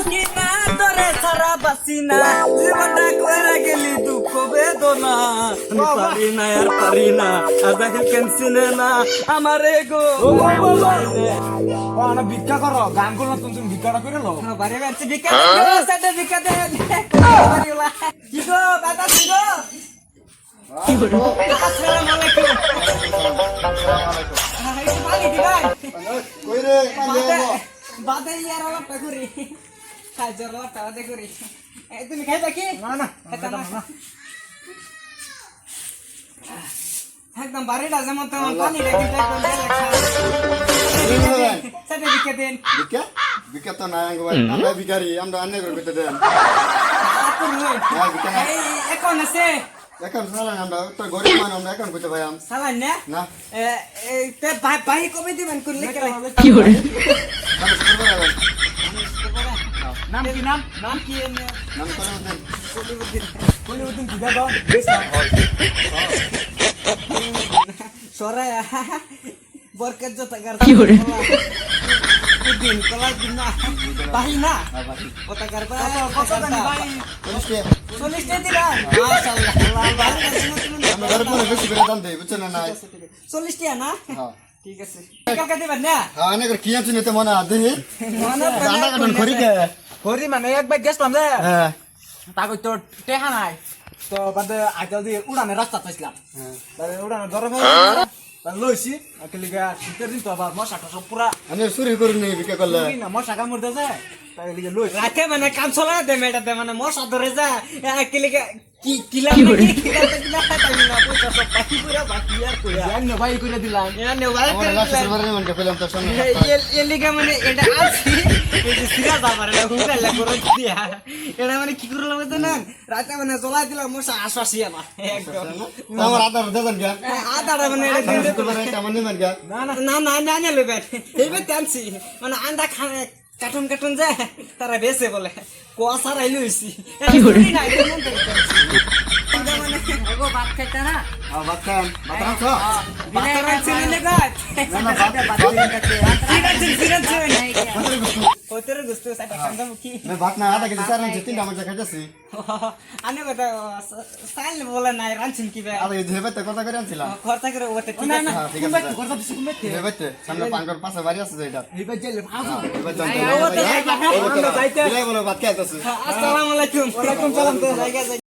থাকি না তোরে ছাড়া বাসি না জীবনটা কইরা গেলি দুঃখ বেদনা আমি পারি না আর পারি না আজাকে কেনসিনে না আমারে গো না ভিক্ষা করো গান করো তুমি ভিক্ষাটা করে লো বারে বারে ভিক্ষা দে সাথে ভিক্ষা দে কি গো দাদা কি গো আসসালামু আলাইকুম হাই পানি দিবাই কই রে পানি দেবো বাদে ইয়ার আলাপটা করি হাজার আলাপটা বাদে করি তুমি খাইবা কি না না না একদম বাড়িটা যেমন তেমন পানি রেখে একদম সাথে ভিক্ষা দেন ভিক্ষা ভিক্ষা তো নাই আমরা ভিখারি আমরা অন্য করে করতে দেন হ্যাঁ ভিক্ষা না এখন আছে এখন সালান আমরা তো গরিব মানুষ আমরা এখন করতে পাইম সালান না না তে ভাই কবে দিবেন করলে কি করে নাম কি নাম নাম কি নাম করে দেন কলিউদ্দিন কি দাও সরাই বরকত যত গার কি করে দিন কলা দিন না ভাই না কত গার কত ভাই 40 টা দিলা মাশাআল্লাহ আমরা গরিব মানুষ বেশি করে দাম দেই বুঝছেন না 40 টা না হ্যাঁ ঠিক আছে কাকা দিবেন না হ্যাঁ অনেক কি আছে নিতে মনে আদে মনে রান্না কাটন করি কে হরি মানে এক বাইক গেছিলাম রে হ্যাঁ তাকে তো টেহা নাই তো বাদে আইতা দিয়ে উড়ানে রাস্তা পাইছিলাম বাদে উড়ানে ধরে ভাই তাহলে লইছি আকেলি গা শীতের দিন তো আবার মশাটা সব পুরা আমি চুরি করি নি ভিক্ষা করলে না মশা কামড় দেছে তাই লিগে লইছি রাতে মানে কাম চলা দে মেটাতে মানে মশা ধরে যা কিলে কি কিলা কিলা তাই না পয়সা সব বাকি পুরা বাকি আর পুরা জানি ভাই কইরা দিলাম এনা নে ভাই আমার লাস্ট বারে মন পেলাম তো শুনে এলিগা মানে এটা আছে এই যে সিরা যাবার না হুঙ্গালা করে দিয়া এটা মানে কি করলাম তো না রাতে মানে চলা দিলাম মশা আশাসি না একদম আমার আদার দেন গা আদাটা মানে এটা দিন তোমার কেমন নেবেন গা না না না না লেবে এইবে টানছি মানে আন্ডা খানে কার্টুন কার্টুন যায় তারা বেসে বলে কুয়াশা রাইলো হইছি কি করে না এটা মন করে মানে ওগো ভাত খাইতা না বাতান বাতান তো বাতারান ছিলি গাছ না না ওতের গুস্ত সাটা কান্দা মুখি না ভাত না আধা কেজি চার আনছি তিনটা আমার খাইতেছি আনে কথা সাইল বলে নাই রানছিন কি বে আধা কেজি হেবাতে কথা করে আনছিলাম খরচা করে ওতে ঠিক না আছে না ঠিক আছে কথা দিছি তুমি হেবাতে সামনে পাঙ্কর পাশে বাড়ি আছে যেটা এই বাই জেলে ভাগো এবার ওতে জানতে যাইতে বলো ভাত খাইতেছি আসসালামু আলাইকুম ওয়ালাইকুম সালাম তো জায়গা